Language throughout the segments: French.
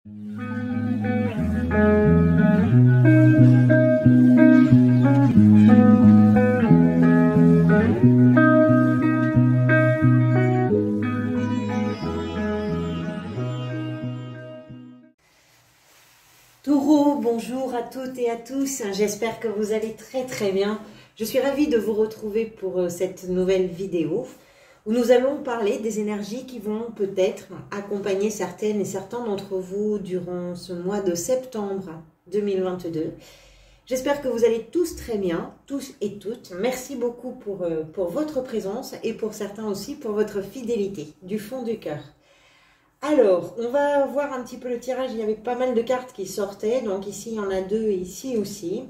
Taureau, bonjour à toutes et à tous, j'espère que vous allez très bien. Je suis ravie de vous retrouver pour cette nouvelle vidéo où nous allons parler des énergies qui vont peut-être accompagner certaines et certains d'entre vous durant ce mois de septembre 2022. J'espère que vous allez tous très bien, tous et toutes. Merci beaucoup pour votre présence et pour certains aussi pour votre fidélité du fond du cœur. Alors, on va voir un petit peu le tirage. Il y avait pas mal de cartes qui sortaient. Donc ici, il y en a deux et ici aussi.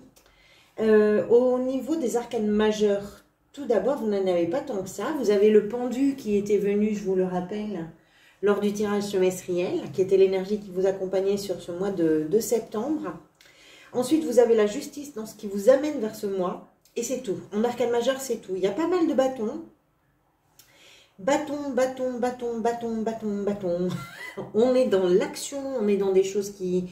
Au niveau des arcanes majeures, tout d'abord, vous n'en avez pas tant que ça. Vous avez le pendu qui était venu, je vous le rappelle, lors du tirage semestriel, qui était l'énergie qui vous accompagnait sur ce mois de septembre. Ensuite, vous avez la justice dans ce qui vous amène vers ce mois. Et c'est tout. En arcane majeure, c'est tout. Il y a pas mal de bâtons. Bâton. On est dans l'action, on est dans des choses qui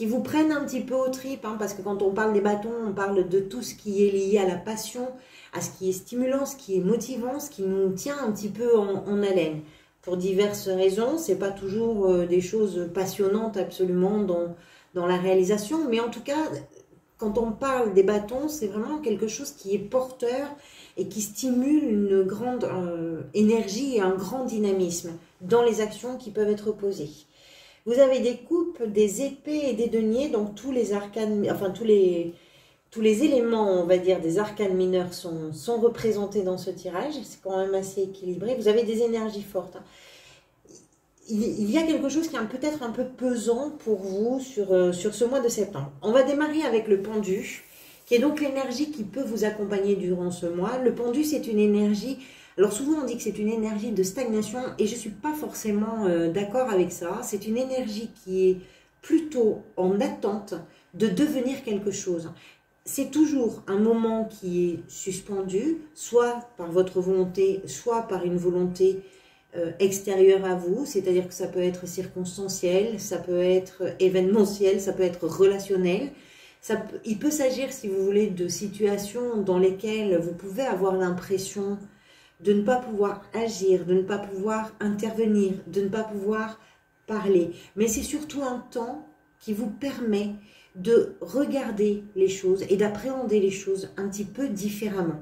vous prennent un petit peu aux tripes, hein, parce que quand on parle des bâtons, on parle de tout ce qui est lié à la passion, à ce qui est stimulant, ce qui est motivant, ce qui nous tient un petit peu en haleine. Pour diverses raisons, c'est pas toujours des choses passionnantes absolument dans la réalisation, mais en tout cas, quand on parle des bâtons, c'est vraiment quelque chose qui est porteur et qui stimule une grande énergie et un grand dynamisme dans les actions qui peuvent être posées. Vous avez des coupes, des épées et des deniers, donc tous les arcanes, enfin tous les éléments, on va dire, des arcanes mineurs sont représentés dans ce tirage. C'est quand même assez équilibré. Vous avez des énergies fortes, hein. Il y a quelque chose qui est peut-être un peu pesant pour vous sur ce mois de septembre. On va démarrer avec le pendu, qui est donc l'énergie qui peut vous accompagner durant ce mois. Le pendu, c'est une énergie, alors souvent on dit que c'est une énergie de stagnation, et je ne suis pas forcément d'accord avec ça. C'est une énergie qui est plutôt en attente de devenir quelque chose. C'est toujours un moment qui est suspendu, soit par votre volonté, soit par une volonté extérieure à vous, c'est-à-dire que ça peut être circonstanciel, ça peut être événementiel, ça peut être relationnel. Il peut s'agir, si vous voulez, de situations dans lesquelles vous pouvez avoir l'impression de ne pas pouvoir agir, de ne pas pouvoir intervenir, de ne pas pouvoir parler. Mais c'est surtout un temps qui vous permet de regarder les choses et d'appréhender les choses un petit peu différemment.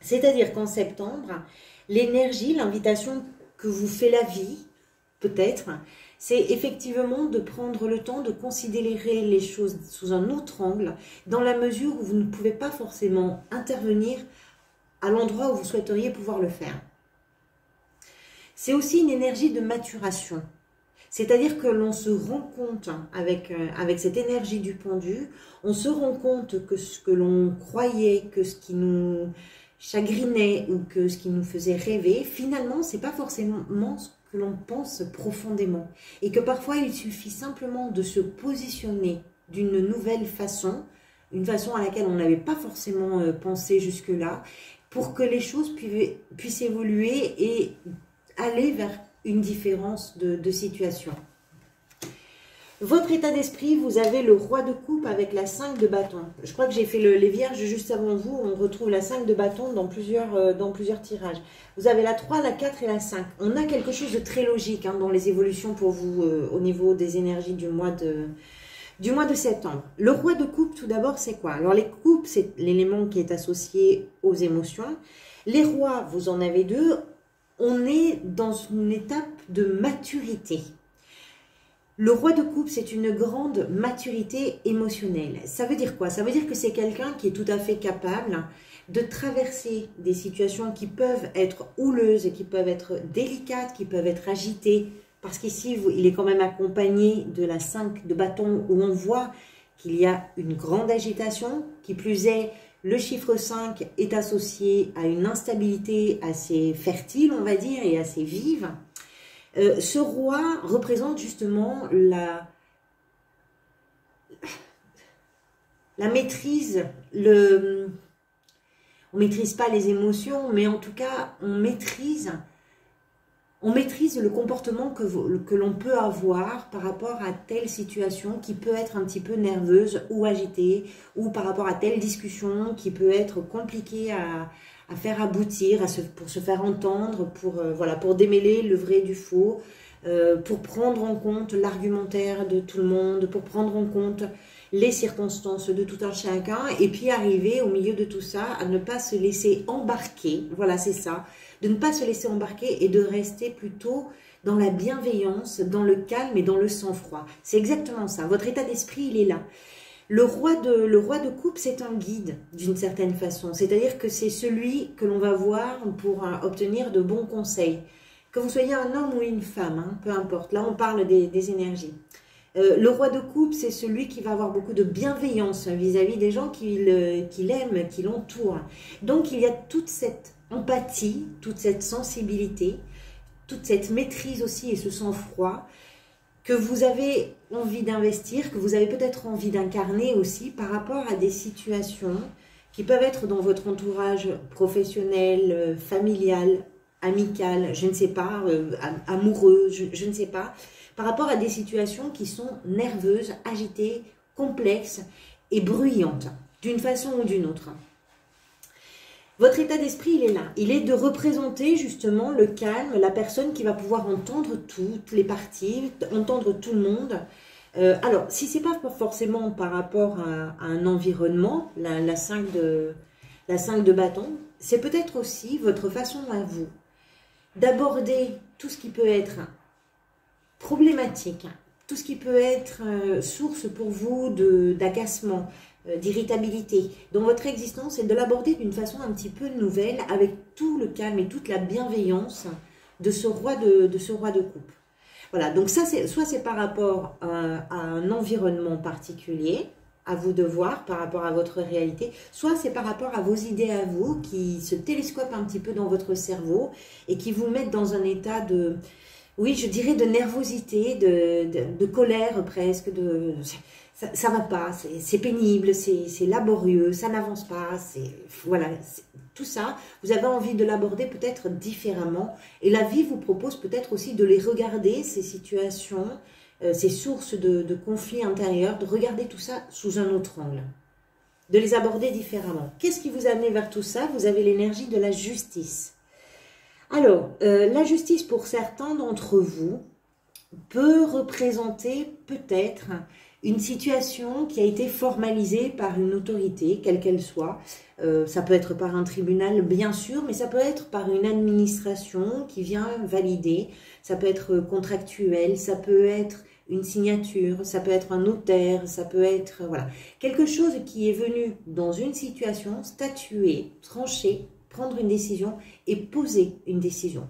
C'est-à-dire qu'en septembre, l'énergie, l'invitation que vous fait la vie, peut-être, c'est effectivement de prendre le temps de considérer les choses sous un autre angle, dans la mesure où vous ne pouvez pas forcément intervenir à l'endroit où vous souhaiteriez pouvoir le faire. C'est aussi une énergie de maturation. C'est-à-dire que l'on se rend compte, avec cette énergie du pendu, on se rend compte que ce que l'on croyait, que ce qui nous chagrinait ou que ce qui nous faisait rêver, finalement, ce n'est pas forcément ce que l'on pense profondément. Et que parfois, il suffit simplement de se positionner d'une nouvelle façon, une façon à laquelle on n'avait pas forcément pensé jusque-là, pour que les choses puissent évoluer et aller vers une différence de situation. Votre état d'esprit, vous avez le roi de coupe avec la 5 de bâton. Je crois que j'ai fait les vierges juste avant vous. On retrouve la 5 de bâton dans plusieurs tirages. Vous avez la 3, la 4 et la 5. On a quelque chose de très logique, hein, dans les évolutions pour vous au niveau des énergies du mois de septembre. Le roi de coupe, tout d'abord, c'est quoi? Alors les coupes, c'est l'élément qui est associé aux émotions. Les rois, vous en avez deux. On est dans une étape de maturité. Le roi de coupe, c'est une grande maturité émotionnelle. Ça veut dire quoi? Ça veut dire que c'est quelqu'un qui est tout à fait capable de traverser des situations qui peuvent être houleuses et qui peuvent être délicates, qui peuvent être agitées. Parce qu'ici, il est quand même accompagné de la 5 de bâton où on voit qu'il y a une grande agitation. Qui plus est, le chiffre 5 est associé à une instabilité assez fertile, on va dire, et assez vive. Ce roi représente justement la maîtrise, on ne maîtrise pas les émotions, mais en tout cas, on maîtrise on maîtrise le comportement que l'on peut avoir par rapport à telle situation qui peut être un petit peu nerveuse ou agitée, ou par rapport à telle discussion qui peut être compliquée à faire aboutir, pour se faire entendre, voilà, pour démêler le vrai du faux, pour prendre en compte l'argumentaire de tout le monde, pour prendre en compte les circonstances de tout un chacun, et puis arriver au milieu de tout ça à ne pas se laisser embarquer, voilà c'est ça, de ne pas se laisser embarquer et de rester plutôt dans la bienveillance, dans le calme et dans le sang-froid. C'est exactement ça, votre état d'esprit il est là. Le roi de coupe, c'est un guide d'une certaine façon, c'est-à-dire que c'est celui que l'on va voir pour obtenir de bons conseils. Que vous soyez un homme ou une femme, hein, peu importe, là on parle des énergies. Le roi de coupe, c'est celui qui va avoir beaucoup de bienveillance vis-à-vis des gens qu'il aime, qui l'entourent. Donc il y a toute cette empathie, toute cette sensibilité, toute cette maîtrise aussi et ce sang-froid que vous avez envie d'investir, que vous avez peut-être envie d'incarner aussi par rapport à des situations qui peuvent être dans votre entourage professionnel, familial, amical, je ne sais pas, amoureux, je ne sais pas, par rapport à des situations qui sont nerveuses, agitées, complexes et bruyantes, d'une façon ou d'une autre. Votre état d'esprit, il est là. Il est de représenter justement le calme, la personne qui va pouvoir entendre toutes les parties, entendre tout le monde. Alors, si ce n'est pas forcément par rapport à un environnement, la 5 de bâton, c'est peut-être aussi votre façon à vous d'aborder tout ce qui peut être problématique, tout ce qui peut être source pour vous d'agacement, d'irritabilité dans votre existence et de l'aborder d'une façon un petit peu nouvelle avec tout le calme et toute la bienveillance de ce roi de coupe. Voilà, donc ça, soit c'est par rapport à un environnement particulier, à vous de voir par rapport à votre réalité, soit c'est par rapport à vos idées à vous qui se télescopent un petit peu dans votre cerveau et qui vous mettent dans un état de... Oui, je dirais de nervosité, de colère presque, ça va pas, c'est pénible, c'est laborieux, ça n'avance pas, voilà, tout ça, vous avez envie de l'aborder peut-être différemment et la vie vous propose peut-être aussi de les regarder, ces situations, ces sources de conflits intérieurs, de regarder tout ça sous un autre angle, de les aborder différemment. Qu'est-ce qui vous a amené vers tout ça? Vous avez l'énergie de la justice. Alors, la justice pour certains d'entre vous peut représenter peut-être une situation qui a été formalisée par une autorité, quelle qu'elle soit. Ça peut être par un tribunal, bien sûr, mais ça peut être par une administration qui vient valider. Ça peut être contractuel, ça peut être une signature, ça peut être un notaire, ça peut être voilà, quelque chose qui est venu dans une situation, statuer, trancher, prendre une décision et poser une décision.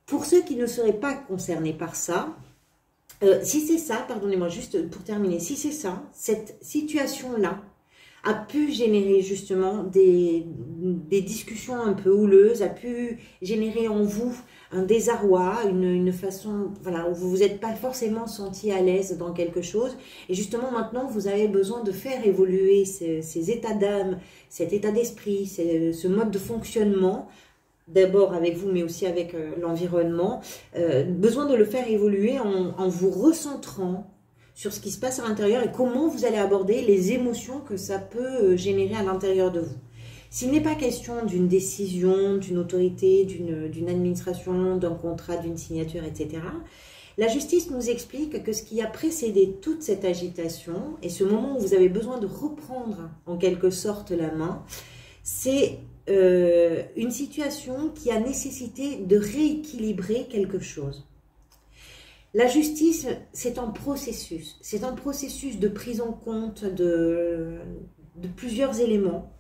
Pour ceux qui ne seraient pas concernés par ça, si c'est ça, pardonnez-moi, juste pour terminer, si c'est ça, cette situation-là a pu générer justement des discussions un peu houleuses, a pu générer en vous un désarroi, une façon voilà, où vous vous êtes pas forcément senti à l'aise dans quelque chose. Et justement, maintenant, vous avez besoin de faire évoluer ces états d'âme, cet état d'esprit, ce mode de fonctionnement, d'abord avec vous, mais aussi avec l'environnement. Besoin de le faire évoluer en vous recentrant sur ce qui se passe à l'intérieur et comment vous allez aborder les émotions que ça peut générer à l'intérieur de vous. S'il n'est pas question d'une décision, d'une autorité, d'une administration, d'un contrat, d'une signature, etc., la justice nous explique que ce qui a précédé toute cette agitation et ce moment où vous avez besoin de reprendre en quelque sorte la main, c'est une situation qui a nécessité de rééquilibrer quelque chose. La justice, c'est un processus de prise en compte de plusieurs éléments,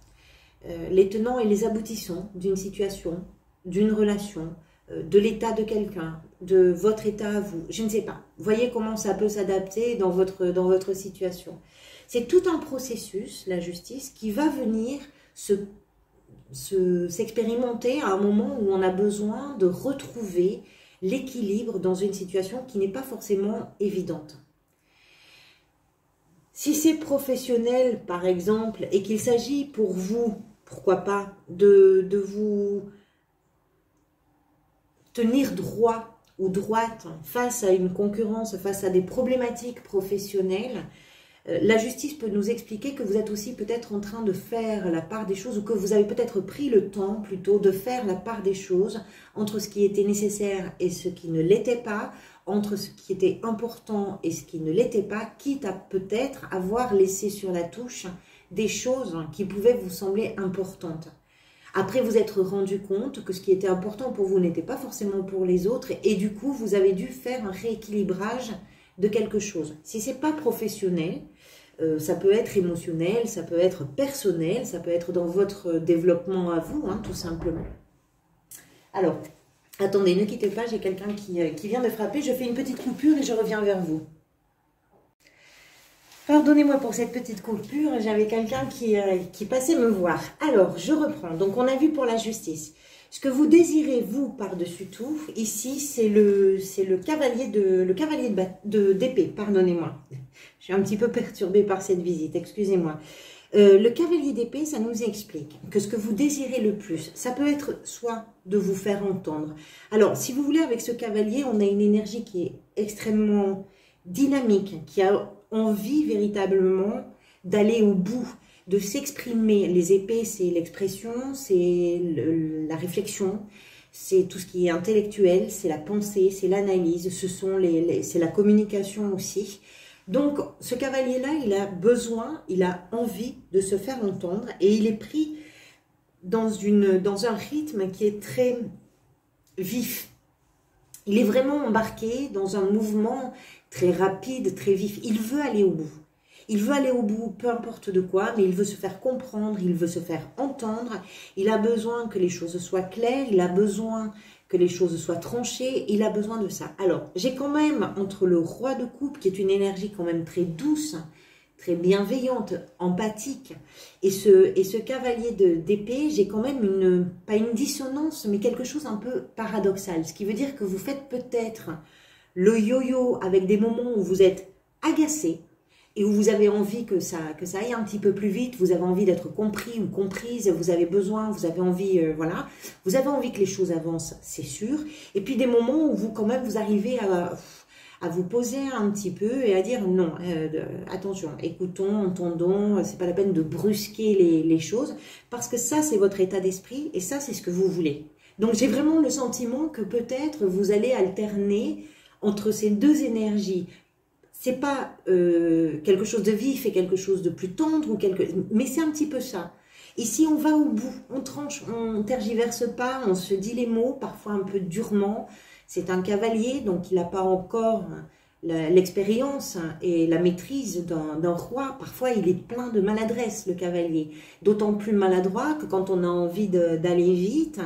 les tenants et les aboutissants d'une situation, d'une relation, de l'état de quelqu'un, de votre état à vous, je ne sais pas. Voyez comment ça peut s'adapter dans votre situation. C'est tout un processus, la justice, qui va venir s'expérimenter à un moment où on a besoin de retrouver l'équilibre dans une situation qui n'est pas forcément évidente. Si c'est professionnel, par exemple, et qu'il s'agit pour vous, pourquoi pas, de vous tenir droit ou droite face à une concurrence, face à des problématiques professionnelles, la justice peut nous expliquer que vous êtes aussi peut-être en train de faire la part des choses ou que vous avez peut-être pris le temps plutôt de faire la part des choses entre ce qui était nécessaire et ce qui ne l'était pas, entre ce qui était important et ce qui ne l'était pas, quitte à peut-être avoir laissé sur la touche des choses qui pouvaient vous sembler importantes. Après vous être rendu compte que ce qui était important pour vous n'était pas forcément pour les autres et du coup vous avez dû faire un rééquilibrage de quelque chose. Si ce n'est pas professionnel, ça peut être émotionnel, ça peut être personnel, ça peut être dans votre développement à vous, hein, tout simplement. Alors, attendez, ne quittez pas, j'ai quelqu'un qui vient de frapper, je fais une petite coupure et je reviens vers vous. Pardonnez-moi pour cette petite coupure, j'avais quelqu'un qui passait me voir. Alors, je reprends. Donc, on a vu pour la justice. Ce que vous désirez, vous, par-dessus tout, ici, c'est le cavalier d'épée, pardonnez-moi. Je suis un petit peu perturbée par cette visite, excusez-moi. Le cavalier d'épée, ça nous explique que ce que vous désirez le plus, ça peut être soit de vous faire entendre. Alors, si vous voulez, avec ce cavalier, on a une énergie qui est extrêmement dynamique, qui a envie véritablement d'aller au bout, de s'exprimer. Les épées, c'est l'expression, c'est la réflexion, c'est tout ce qui est intellectuel, c'est la pensée, c'est l'analyse, c'est la communication aussi. Donc, ce cavalier-là, il a besoin, il a envie de se faire entendre et il est pris dans un rythme qui est très vif. Il est vraiment embarqué dans un mouvement très rapide, très vif. Il veut aller au bout. Il veut aller au bout, peu importe de quoi, mais il veut se faire comprendre, il veut se faire entendre. Il a besoin que les choses soient claires, il a besoin que les choses soient tranchées, il a besoin de ça. Alors, j'ai quand même, entre le roi de coupe, qui est une énergie quand même très douce, très bienveillante, empathique, et ce cavalier d'épée, j'ai quand même pas une dissonance, mais quelque chose un peu paradoxal. Ce qui veut dire que vous faites peut-être le yo-yo avec des moments où vous êtes agacé, et où vous avez envie que ça aille un petit peu plus vite, vous avez envie d'être compris ou comprise, vous avez besoin, vous avez envie, voilà, vous avez envie que les choses avancent, c'est sûr, et puis des moments où vous, quand même, vous arrivez à vous poser un petit peu et à dire non, attention, écoutons, entendons, c'est pas la peine de brusquer les choses, parce que ça, c'est votre état d'esprit, et ça, c'est ce que vous voulez. Donc, j'ai vraiment le sentiment que peut-être vous allez alterner entre ces deux énergies. C'est pas quelque chose de vif et quelque chose de plus tendre, mais c'est un petit peu ça. Ici, on va au bout, on tranche, on tergiverse pas, on se dit les mots, parfois un peu durement. C'est un cavalier, donc il n'a pas encore l'expérience et la maîtrise d'un roi. Parfois, il est plein de maladresse, le cavalier. D'autant plus maladroit que quand on a envie d'aller vite,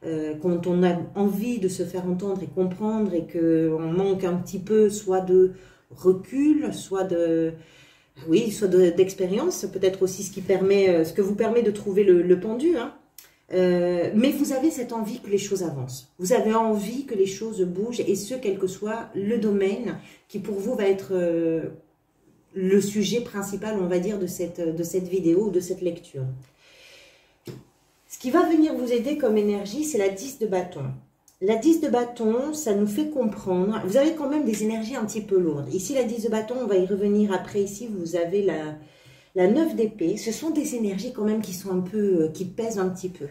quand on a envie de se faire entendre et comprendre et qu'on manque un petit peu soit de recul, soit d'expérience, peut-être aussi ce que vous permet de trouver le pendu, hein. Mais vous avez cette envie que les choses avancent. Vous avez envie que les choses bougent, et ce, quel que soit le domaine qui pour vous va être le sujet principal, on va dire, de cette vidéo ou de cette lecture. Ce qui va venir vous aider comme énergie, c'est la 10 de bâton. La 10 de bâton, ça nous fait comprendre, vous avez quand même des énergies un petit peu lourdes. Ici, la 10 de bâton, on va y revenir après. Ici, vous avez la 9 d'épée. Ce sont des énergies quand même qui sont un peu, qui pèsent un petit peu.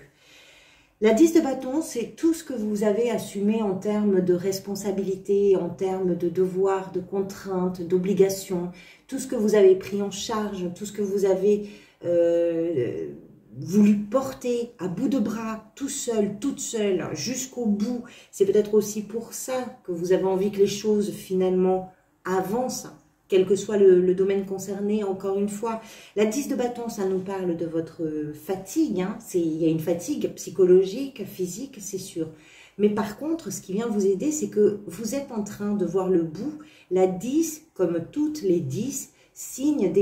La 10 de bâton, c'est tout ce que vous avez assumé en termes de responsabilité, en termes de devoirs, de contraintes, d'obligations, tout ce que vous avez pris en charge, tout ce que vous avez voulu porter à bout de bras, tout seul, toute seule, jusqu'au bout. C'est peut-être aussi pour ça que vous avez envie que les choses finalement avancent, quel que soit le domaine concerné, encore une fois. La 10 de bâton, ça nous parle de votre fatigue, hein. Il y a une fatigue psychologique, physique, c'est sûr. Mais par contre, ce qui vient vous aider, c'est que vous êtes en train de voir le bout. La 10, comme toutes les 10, signe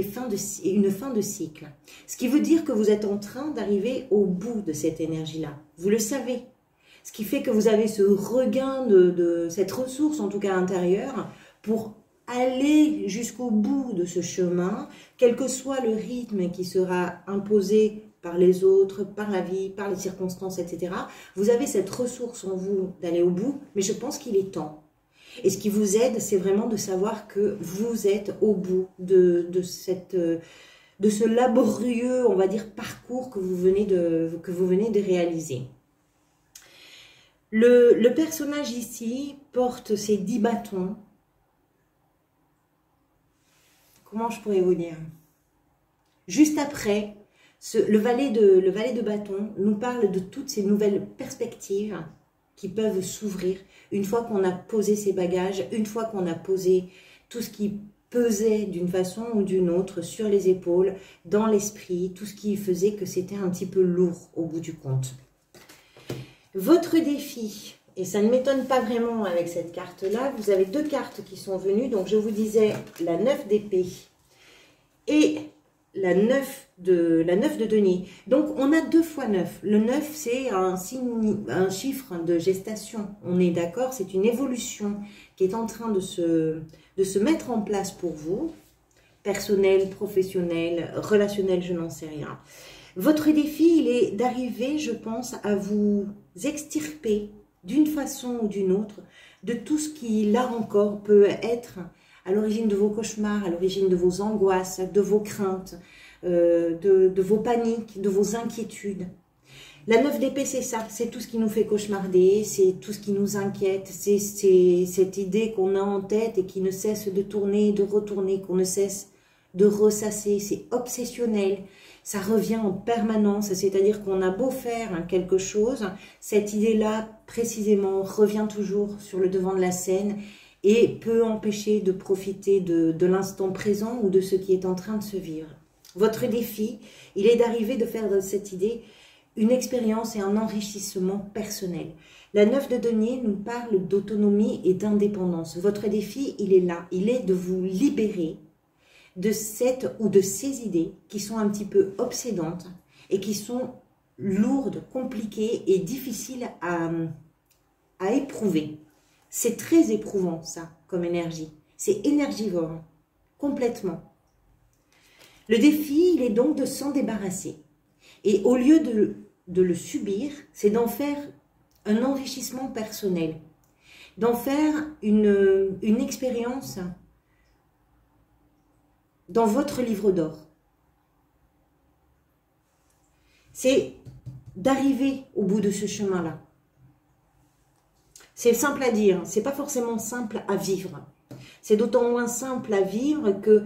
une fin de cycle. Ce qui veut dire que vous êtes en train d'arriver au bout de cette énergie-là. Vous le savez. Ce qui fait que vous avez ce regain de cette ressource, en tout cas intérieure, pour aller jusqu'au bout de ce chemin, quel que soit le rythme qui sera imposé par les autres, par la vie, par les circonstances, etc. Vous avez cette ressource en vous d'aller au bout, mais je pense qu'il est temps. Et ce qui vous aide, c'est vraiment de savoir que vous êtes au bout de ce laborieux, on va dire, parcours que vous venez de réaliser. Le personnage ici porte ses 10 bâtons. Comment je pourrais vous dire? Juste après, le valet de bâton nous parle de toutes ces nouvelles perspectives qui peuvent s'ouvrir une fois qu'on a posé ses bagages, une fois qu'on a posé tout ce qui pesait d'une façon ou d'une autre sur les épaules, dans l'esprit, tout ce qui faisait que c'était un petit peu lourd au bout du compte. Votre défi, et ça ne m'étonne pas vraiment avec cette carte-là, vous avez 2 cartes qui sont venues, donc je vous disais la 9 d'épée et la 9 de denier. Donc on a 2 fois 9. Le 9 c'est un chiffre de gestation, on est d'accord, c'est une évolution qui est en train de se mettre en place pour vous, personnel, professionnel, relationnel, je n'en sais rien. Votre défi, il est d'arriver, je pense, à vous extirper d'une façon ou d'une autre de tout ce qui, là encore, peut être à l'origine de vos cauchemars, à l'origine de vos angoisses, de vos craintes, de vos paniques, de vos inquiétudes. La 9 d'épée, c'est ça, c'est tout ce qui nous fait cauchemarder, c'est tout ce qui nous inquiète, c'est cette idée qu'on a en tête et qui ne cesse de tourner, de retourner, qu'on ne cesse de ressasser, c'est obsessionnel, ça revient en permanence, c'est-à-dire qu'on a beau faire quelque chose, cette idée-là, précisément, revient toujours sur le devant de la scène et peut empêcher de profiter de l'instant présent ou de ce qui est en train de se vivre. Votre défi, il est d'arriver de faire de cette idée une expérience et un enrichissement personnel. La 9 de denier nous parle d'autonomie et d'indépendance. Votre défi, il est là, il est de vous libérer de cette ou de ces idées qui sont un petit peu obsédantes et qui sont lourdes, compliquées et difficiles à éprouver. C'est très éprouvant ça comme énergie, c'est énergivore, complètement. Le défi, il est donc de s'en débarrasser. Et au lieu de le subir, c'est d'en faire un enrichissement personnel, d'en faire une expérience dans votre livre d'or. C'est d'arriver au bout de ce chemin-là. C'est simple à dire, c'est pas forcément simple à vivre. C'est d'autant moins simple à vivre que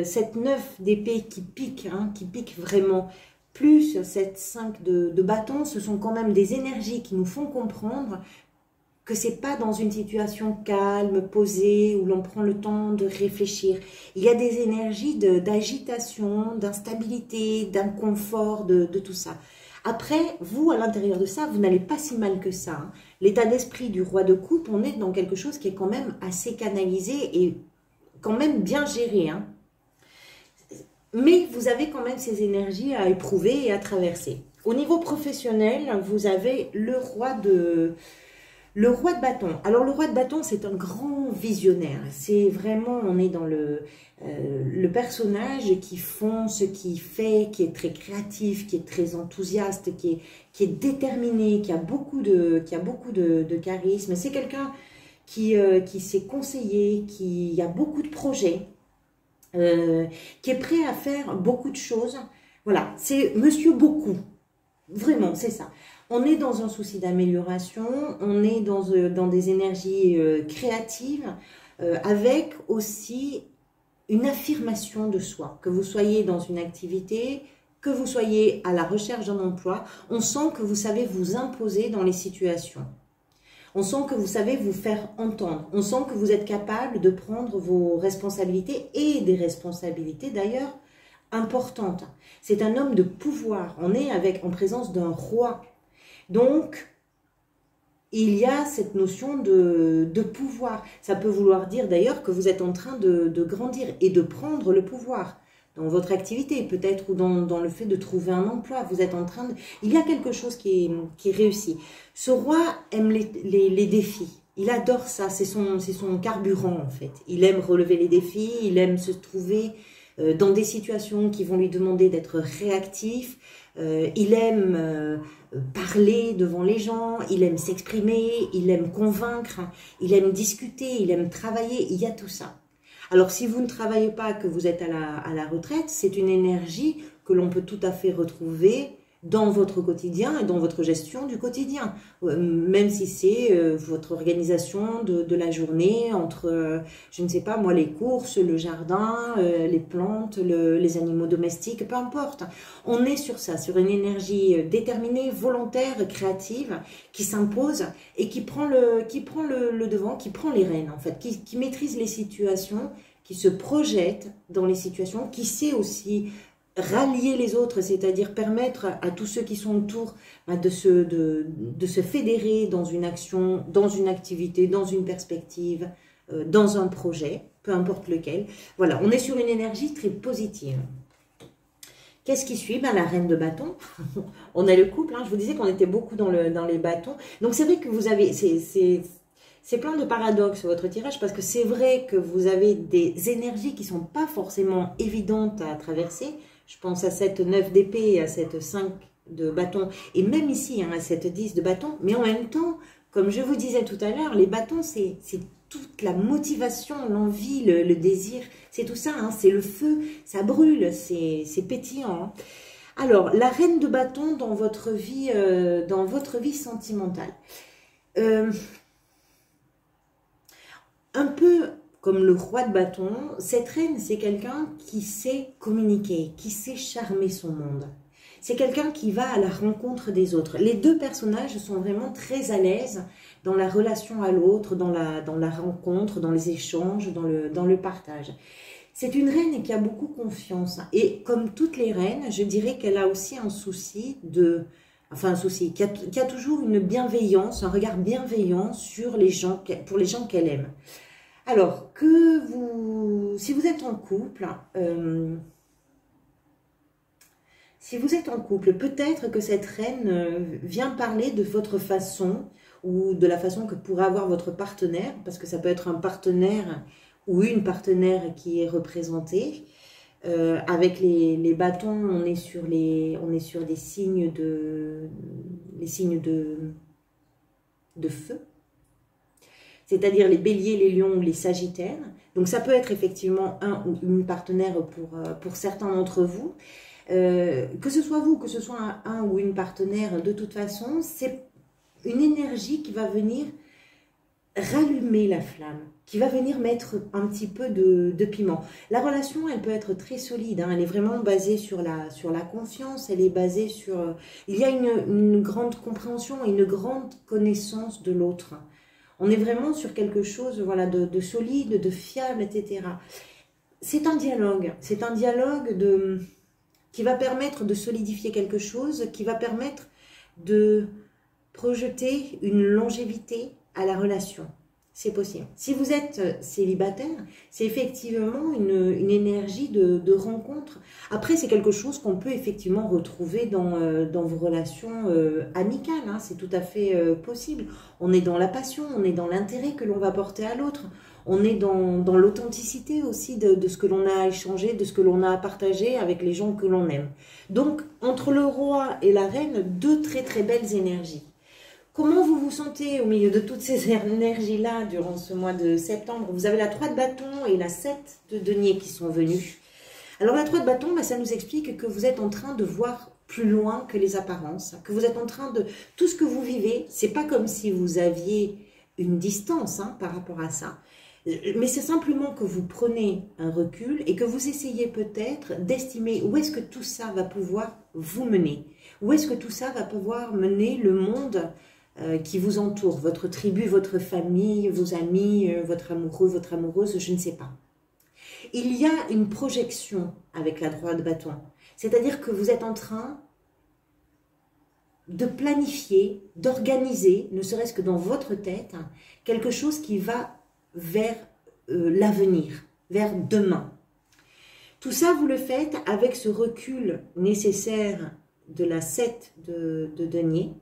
cette 9 d'épée qui pique vraiment, plus cette 5 de bâton, ce sont quand même des énergies qui nous font comprendre que c'est pas dans une situation calme, posée, où l'on prend le temps de réfléchir. Il y a des énergies d'agitation, d'instabilité, d'inconfort, de tout ça. Après, vous, à l'intérieur de ça, vous n'allez pas si mal que ça. Hein. L'état d'esprit du roi de coupe, on est dans quelque chose qui est quand même assez canalisé et quand même bien géré. Hein. Mais vous avez quand même ces énergies à éprouver et à traverser. Au niveau professionnel, vous avez le roi de bâton. Alors le roi de bâton, c'est un grand visionnaire. C'est vraiment, on est dans le personnage qui fonce, qui fait, qui est très créatif, qui est très enthousiaste, qui est déterminé, qui a beaucoup de charisme. C'est quelqu'un qui sait conseiller, qui a beaucoup de projets, qui est prêt à faire beaucoup de choses. Voilà, c'est Monsieur Beaucoup. Vraiment, c'est ça. On est dans un souci d'amélioration, on est dans des énergies créatives, avec aussi une affirmation de soi. Que vous soyez dans une activité, que vous soyez à la recherche d'un emploi, on sent que vous savez vous imposer dans les situations. On sent que vous savez vous faire entendre. On sent que vous êtes capable de prendre vos responsabilités et des responsabilités d'ailleurs importantes. C'est un homme de pouvoir. On est en présence d'un roi. Donc, il y a cette notion de pouvoir. Ça peut vouloir dire d'ailleurs que vous êtes en train de grandir et de prendre le pouvoir dans votre activité, peut-être, ou dans le fait de trouver un emploi. Vous êtes en train de... Il y a quelque chose qui est réussi. Ce roi aime les défis. Il adore ça, c'est son carburant en fait. Il aime relever les défis, il aime se trouver dans des situations qui vont lui demander d'être réactif, il aime parler devant les gens, il aime s'exprimer, il aime convaincre, il aime discuter, il aime travailler, il y a tout ça. Alors si vous ne travaillez pas, que vous êtes à la retraite, c'est une énergie que l'on peut tout à fait retrouver dans votre quotidien et dans votre gestion du quotidien, même si c'est votre organisation de la journée entre, je ne sais pas moi, les courses, le jardin, les plantes, les animaux domestiques, peu importe. On est sur ça, sur une énergie déterminée, volontaire, créative, qui s'impose et qui prend le devant, qui prend les rênes en fait, qui maîtrise les situations, qui se projette dans les situations, qui sait aussi rallier les autres, c'est-à-dire permettre à tous ceux qui sont autour de se fédérer dans une action, dans une activité, dans une perspective, dans un projet, peu importe lequel. Voilà, on est sur une énergie très positive. Qu'est-ce qui suit? Ben, la reine de bâton. On a le couple, hein. Je vous disais qu'on était beaucoup dans les bâtons. Donc c'est vrai que vous avez... C'est plein de paradoxes votre tirage, parce que c'est vrai que vous avez des énergies qui ne sont pas forcément évidentes à traverser. Je pense à cette 9 d'épée et à cette 5 de bâton, et même ici hein, à cette 10 de bâton. Mais en même temps, comme je vous disais tout à l'heure, les bâtons, c'est toute la motivation, l'envie, le désir. C'est tout ça, hein, c'est le feu, ça brûle, c'est pétillant. Hein. Alors, la reine de bâton dans votre vie sentimentale. Un peu comme le roi de bâton, cette reine, c'est quelqu'un qui sait communiquer, qui sait charmer son monde. C'est quelqu'un qui va à la rencontre des autres. Les deux personnages sont vraiment très à l'aise dans la relation à l'autre, dans la rencontre, dans les échanges, dans le partage. C'est une reine qui a beaucoup confiance. Et comme toutes les reines, je dirais qu'elle a aussi un souci qui a toujours une bienveillance, un regard bienveillant sur pour les gens qu'elle aime. Alors, si vous êtes en couple, peut-être que cette reine vient parler de votre façon ou de la façon que pourrait avoir votre partenaire, parce que ça peut être un partenaire ou une partenaire qui est représentée. Avec les bâtons, on est sur des signes de feu. C'est-à-dire les béliers, les lions ou les sagittaires. Donc ça peut être effectivement un ou une partenaire pour certains d'entre vous. Que ce soit vous, que ce soit un ou une partenaire, de toute façon, c'est une énergie qui va venir rallumer la flamme, qui va venir mettre un petit peu de piment. La relation, elle peut être très solide, hein, elle est vraiment basée sur la confiance, elle est basée sur... il y a une grande compréhension et une grande connaissance de l'autre. On est vraiment sur quelque chose voilà, de solide, de fiable, etc. C'est un dialogue qui va permettre de solidifier quelque chose, qui va permettre de projeter une longévité à la relation. C'est possible. Si vous êtes célibataire, c'est effectivement une énergie de rencontre. Après, c'est quelque chose qu'on peut effectivement retrouver dans vos relations amicales. Hein. C'est tout à fait possible. On est dans la passion, on est dans l'intérêt que l'on va porter à l'autre. On est dans l'authenticité aussi de ce que l'on a échangé, de ce que l'on a partagé avec les gens que l'on aime. Donc, entre le roi et la reine, deux très très belles énergies. Comment vous vous sentez au milieu de toutes ces énergies-là durant ce mois de septembre? Vous avez la 3 de bâton et la 7 de denier qui sont venus. Alors la 3 de bâton, ça nous explique que vous êtes en train de voir plus loin que les apparences, que vous êtes en train de... Tout ce que vous vivez, c'est pas comme si vous aviez une distance hein, par rapport à ça. Mais c'est simplement que vous prenez un recul et que vous essayez peut-être d'estimer où est-ce que tout ça va pouvoir vous mener. Où est-ce que tout ça va pouvoir mener le monde qui vous entoure, votre tribu, votre famille, vos amis, votre amoureux, votre amoureuse, je ne sais pas. Il y a une projection avec la 3 de bâton. C'est-à-dire que vous êtes en train de planifier, d'organiser, ne serait-ce que dans votre tête, quelque chose qui va vers l'avenir, vers demain. Tout ça, vous le faites avec ce recul nécessaire de la 7 de denier,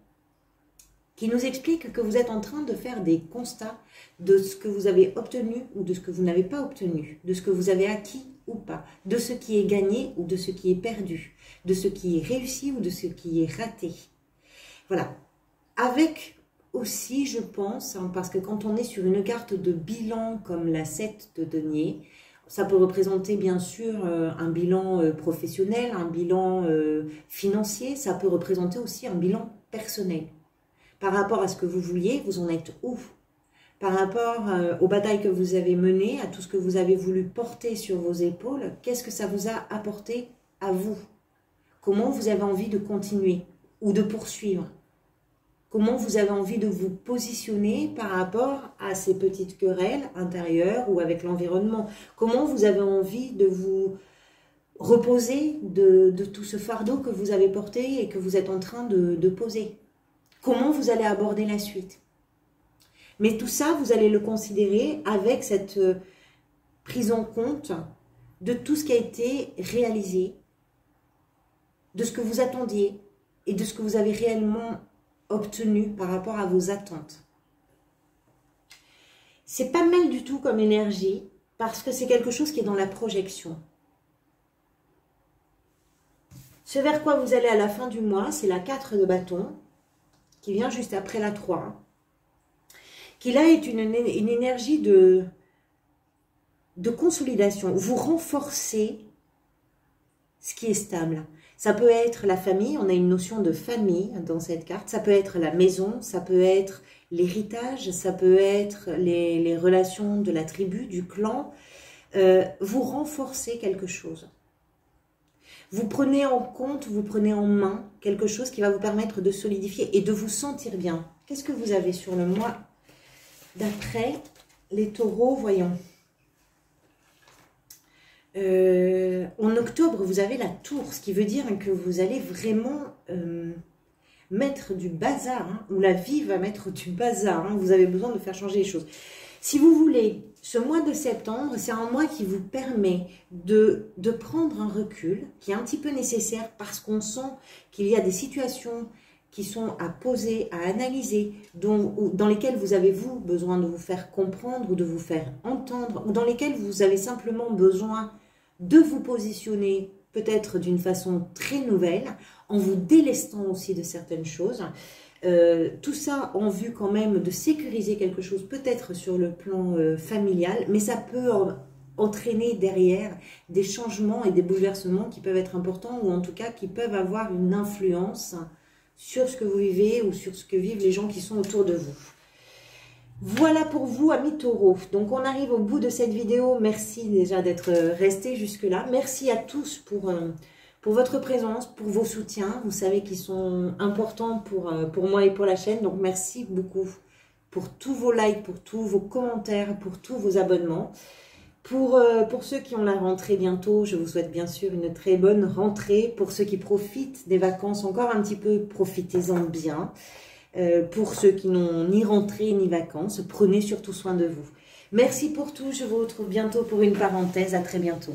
qui nous explique que vous êtes en train de faire des constats de ce que vous avez obtenu ou de ce que vous n'avez pas obtenu, de ce que vous avez acquis ou pas, de ce qui est gagné ou de ce qui est perdu, de ce qui est réussi ou de ce qui est raté. Voilà. Avec aussi, je pense, hein, parce que quand on est sur une carte de bilan comme la 7 de denier, ça peut représenter bien sûr un bilan professionnel, un bilan financier, ça peut représenter aussi un bilan personnel. Par rapport à ce que vous vouliez, vous en êtes où? Par rapport aux batailles que vous avez menées, à tout ce que vous avez voulu porter sur vos épaules, qu'est-ce que ça vous a apporté à vous? Comment vous avez envie de continuer ou de poursuivre? Comment vous avez envie de vous positionner par rapport à ces petites querelles intérieures ou avec l'environnement? Comment vous avez envie de vous reposer de tout ce fardeau que vous avez porté et que vous êtes en train de poser? Comment vous allez aborder la suite? Mais tout ça, vous allez le considérer avec cette prise en compte de tout ce qui a été réalisé, de ce que vous attendiez et de ce que vous avez réellement obtenu par rapport à vos attentes. C'est pas mal du tout comme énergie parce que c'est quelque chose qui est dans la projection. Ce vers quoi vous allez à la fin du mois, c'est la 4 de bâton qui vient juste après la 3. Qui là est une énergie de consolidation. Vous renforcez ce qui est stable. Ça peut être la famille, on a une notion de famille dans cette carte. Ça peut être la maison, ça peut être l'héritage, ça peut être les relations de la tribu, du clan. Vous renforcez quelque chose. Vous prenez en compte, vous prenez en main quelque chose qui va vous permettre de solidifier et de vous sentir bien. Qu'est-ce que vous avez sur le mois d'après les taureaux? Voyons. En octobre, vous avez la tour, ce qui veut dire que vous allez vraiment mettre du bazar, hein, ou la vie va mettre du bazar. Hein, vous avez besoin de faire changer les choses. Si vous voulez, ce mois de septembre, c'est un mois qui vous permet de prendre un recul, qui est un petit peu nécessaire parce qu'on sent qu'il y a des situations qui sont à poser, à analyser, dans lesquelles vous avez, vous, besoin de vous faire comprendre ou de vous faire entendre, ou dans lesquelles vous avez simplement besoin de vous positionner peut-être d'une façon très nouvelle, en vous délestant aussi de certaines choses. Tout ça en vue quand même de sécuriser quelque chose, peut-être sur le plan familial, mais ça peut entraîner derrière des changements et des bouleversements qui peuvent être importants, ou en tout cas qui peuvent avoir une influence sur ce que vous vivez ou sur ce que vivent les gens qui sont autour de vous. Voilà pour vous, amis taureaux. Donc, on arrive au bout de cette vidéo. Merci déjà d'être restés jusque-là. Merci à tous pour votre présence, pour vos soutiens. Vous savez qu'ils sont importants pour moi et pour la chaîne. Donc, merci beaucoup pour tous vos likes, pour tous vos commentaires, pour tous vos abonnements. Pour ceux qui ont la rentrée bientôt, je vous souhaite bien sûr une très bonne rentrée. Pour ceux qui profitent des vacances, encore un petit peu, profitez-en bien. Pour ceux qui n'ont ni rentrée ni vacances, prenez surtout soin de vous. Merci pour tout, je vous retrouve bientôt pour une parenthèse, à très bientôt.